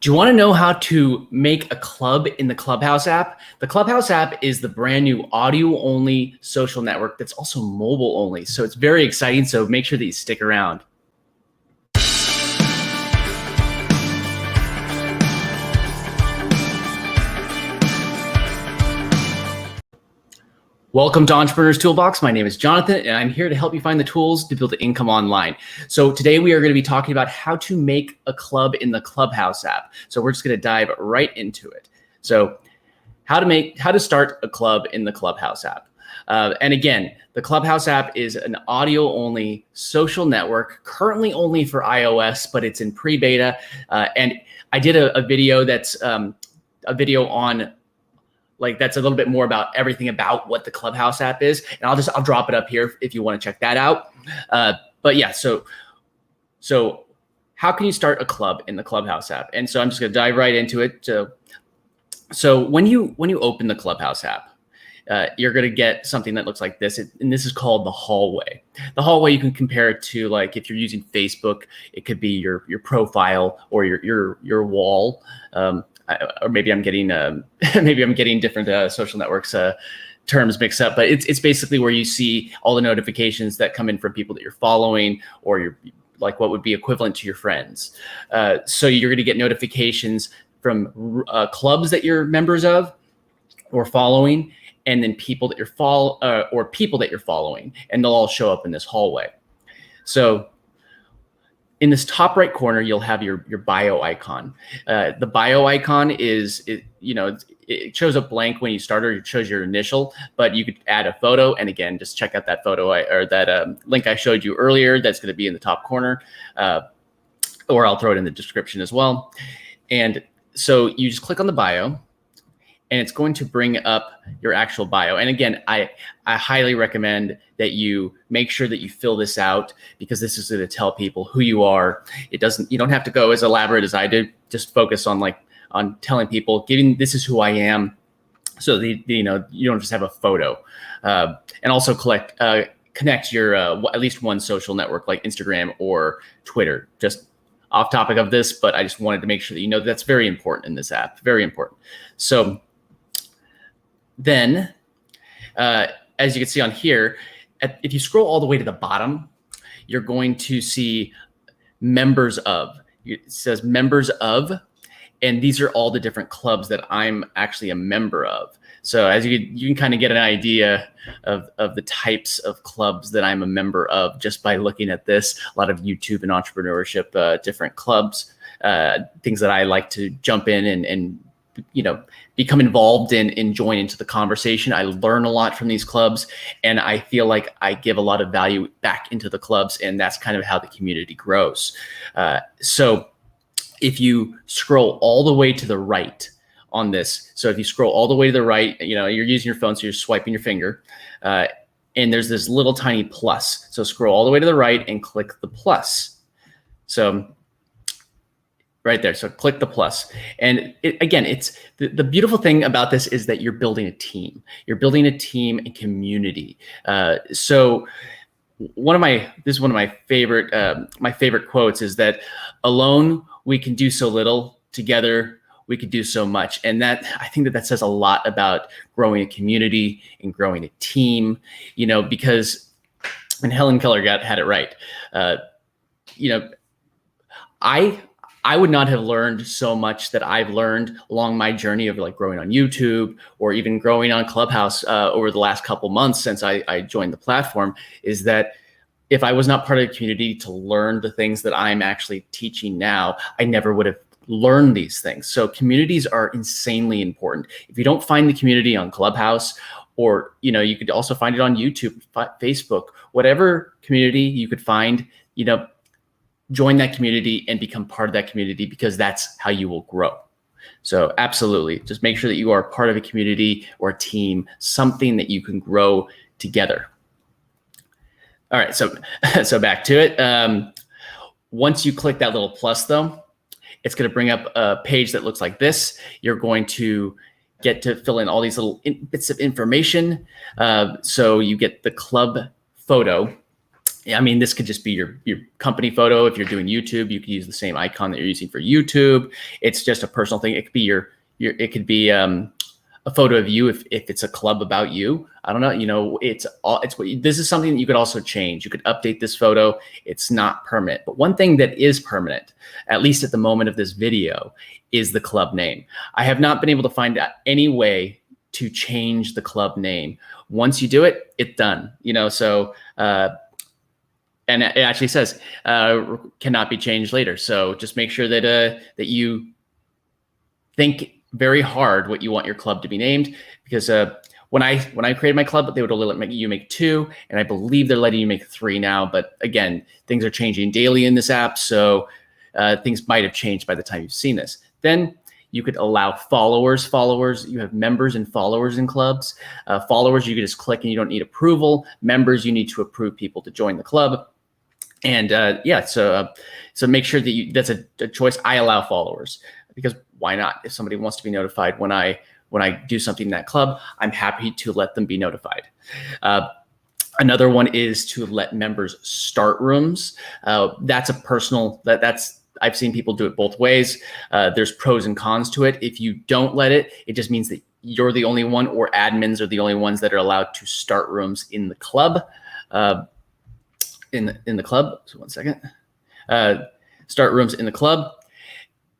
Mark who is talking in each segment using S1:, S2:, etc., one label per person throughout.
S1: Do you want to know how to make a club in the Clubhouse app? The Clubhouse app is the brand new audio-only social network that's also mobile-only. So it's very exciting. So make sure that you stick around. Welcome to Entrepreneur's Toolbox. My name is Jonathan, and I'm here to help you find the tools to build income online. So today we are going to be talking about how to make a club in the Clubhouse app. So we're just going to dive right into it. So how to start a club in the Clubhouse app. And again, the Clubhouse app is an audio-only social network, currently only for iOS, but it's in pre-beta. And I did a video that's a video on that's a little bit more about everything about what the Clubhouse app is. And I'll drop it up here if you want to check that out. But yeah, so how can you start a club in the Clubhouse app? And so I'm just going to dive right into it. So when you open the Clubhouse app, you're going to get something that looks like this. And this is called the hallway. The hallway, you can compare it to, like, if you're using Facebook, it could be your profile or your wall. Or maybe I'm getting different social networks terms mixed up, but it's basically where you see all the notifications that come in from people that you're following, or your, like, what would be equivalent to your friends. So you're going to get notifications from clubs that you're members of or following, and then people that you're following, and they'll all show up in this hallway. So in this top right corner, you'll have your bio icon. The bio icon it shows up blank when you start, or it shows your initial, but you could add a photo. And again, just check out that photo or that link I showed you earlier. That's going to be in the top corner, or I'll throw it in the description as well. And so you just click on the bio, and it's going to bring up your actual bio. And again, I highly recommend that you make sure that you fill this out, because this is going to tell people who you are. You don't have to go as elaborate as I did. Just focus on telling people, this is who I am, so that, you don't just have a photo. And also connect your at least one social network like Instagram or Twitter. Just off topic of this, but I just wanted to make sure that you know that's very important in this app. Very important. So then, as you can see on here, if you scroll all the way to the bottom, you're going to see members of. It says members of, and these are all the different clubs that I'm actually a member of. So as you can kind of get an idea of the types of clubs that I'm a member of just by looking at this. A lot of YouTube and entrepreneurship, different clubs, things that I like to jump in and become involved in and join into the conversation. I learn a lot from these clubs, and I feel like I give a lot of value back into the clubs, and that's kind of how the community grows. So if you scroll all the way to the right on this, so if you scroll all the way to the right, you're using your phone, so you're swiping your finger, and there's this little tiny plus. So scroll all the way to the right and click the plus. So right there. So click the plus. And it's the beautiful thing about this is that you're building a team. You're building a team and community. So this is one of my favorite quotes is that alone we can do so little, together we could do so much. And I think that says a lot about growing a community and growing a team, because, and Helen Keller had it right. I would not have learned so much that I've learned along my journey of growing on YouTube or even growing on Clubhouse over the last couple months since I joined the platform, is that if I was not part of the community to learn the things that I'm actually teaching now, I never would have learned these things. So communities are insanely important. If you don't find the community on Clubhouse, or, you could also find it on YouTube, Facebook, whatever community you could find, join that community and become part of that community, because that's how you will grow. So absolutely, just make sure that you are part of a community or a team, something that you can grow together. All right, so back to it. Once you click that little plus, though, it's going to bring up a page that looks like this. You're going to get to fill in all these little bits of information. So you get the club photo. I mean, this could just be your company photo. If you're doing YouTube, you could use the same icon that you're using for YouTube. It's just a personal thing. It could be it could be a photo of you if it's a club about you. I don't know. This is something that you could also change. You could update this photo. It's not permanent. But one thing that is permanent, at least at the moment of this video, is the club name. I have not been able to find any way to change the club name. Once you do it, it's done. And it actually says cannot be changed later. So just make sure that you think very hard what you want your club to be named, because when I created my club, they would only let you make 2, and I believe they're letting you make 3 now. But again, things are changing daily in this app, so things might have changed by the time you've seen this. Then you could allow followers. You have members and followers in clubs. Followers, you can just click and you don't need approval. Members, you need to approve people to join the club. And so make sure that that's a choice. I allow followers because why not? If somebody wants to be notified when I do something in that club, I'm happy to let them be notified. Another one is to let members start rooms. That's a personal, I've seen people do it both ways. There's pros and cons to it. If you don't let it, it just means that you're the only one, or admins are the only ones that are allowed to start rooms in the club. In the club. So one second. Start rooms in the club.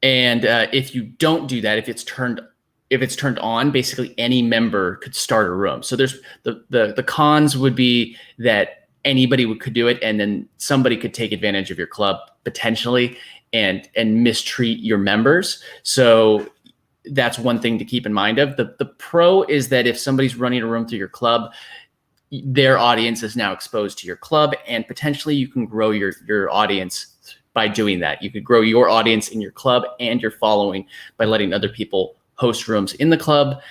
S1: And if you don't do that, if it's turned on, basically any member could start a room. So there's the cons would be that anybody could do it, and then somebody could take advantage of your club potentially and mistreat your members. So that's one thing to keep in mind of. The pro is that if somebody's running a room through your club, their audience is now exposed to your club, and potentially you can grow your audience by doing that. You could grow your audience in your club and your following by letting other people host rooms in the club.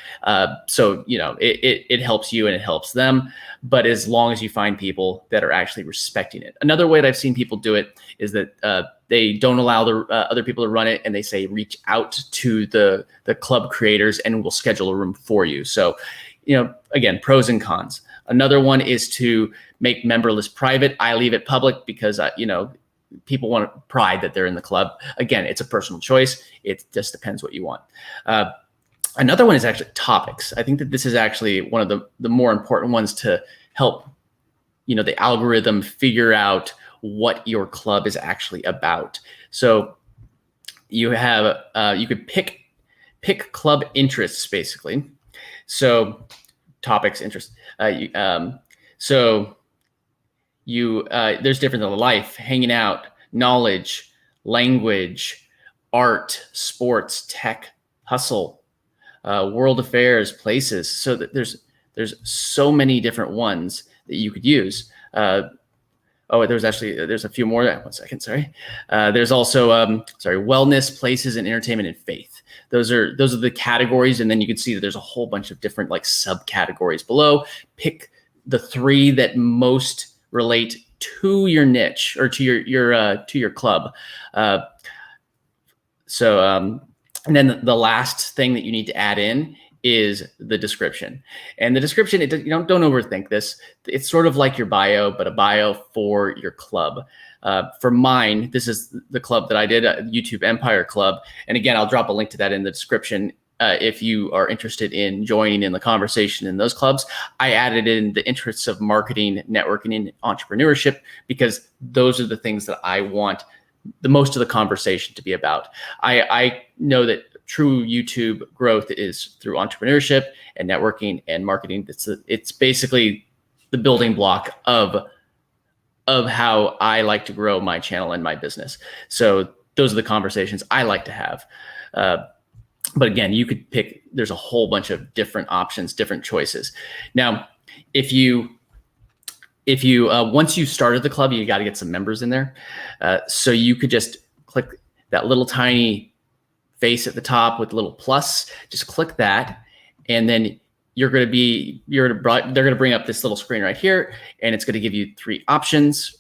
S1: So it helps you and it helps them, but as long as you find people that are actually respecting it. Another way that I've seen people do it is that they don't allow the other people to run it, and they say reach out to the club creators and we'll schedule a room for you. So again, pros and cons. Another one is to make member list private. I leave it public because people want pride that they're in the club. Again, it's a personal choice. It just depends what you want. Another one is actually topics. I think that this is actually one of the more important ones to help the algorithm figure out what your club is actually about. So you have you could pick club interests basically. So topics, interests. There's different than life, hanging out, knowledge, language, art, sports, tech, hustle, world affairs, places. So that there's so many different ones that you could use. There's a few more. One second, sorry. There's also wellness, places, and entertainment and faith. Those are the categories, and then you can see that there's a whole bunch of different subcategories below. Pick the 3 that most relate to your niche or to your club. And then the last thing that you need to add in is the description. And the description, don't overthink this. It's sort of like your bio, but a bio for your club. For mine, this is the club that I did, YouTube Empire Club. And again, I'll drop a link to that in the description. If you are interested in joining in the conversation in those clubs. I added in the interests of marketing, networking, and entrepreneurship, because those are the things that I want the most of the conversation to be about. I know that true YouTube growth is through entrepreneurship and networking and marketing. It's basically the building block of how I like to grow my channel and my business. So those are the conversations I like to have. But again, you could pick, there's a whole bunch of different options, different choices. Now, if you once you started the club, you got to get some members in there. So you could just click that little tiny face at the top with a little plus, just click that. And then they're going to bring up this little screen right here, and it's going to give you 3 options.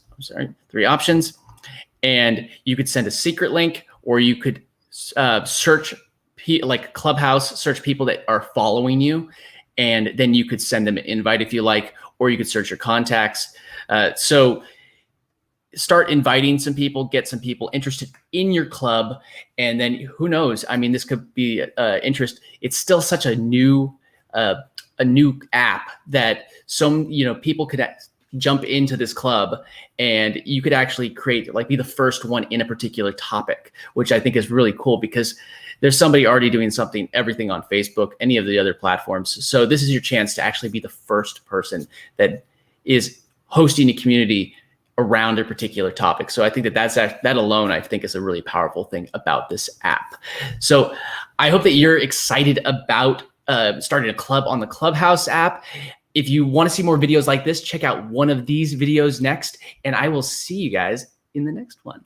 S1: And you could send a secret link, or you could search like Clubhouse, search people that are following you, and then you could send them an invite if you like, or you could search your contacts. So start inviting some people, get some people interested in your club, and then who knows? I mean, this could be interest. It's still such a new app that some people could jump into this club, and you could actually create be the first one in a particular topic, which I think is really cool because there's somebody already doing everything on Facebook, any of the other platforms. So this is your chance to actually be the first person that is hosting a community around a particular topic. So I think that alone, I think, is a really powerful thing about this app. So I hope that you're excited about starting a club on the Clubhouse app. If you want to see more videos like this, check out one of these videos next, and I will see you guys in the next one.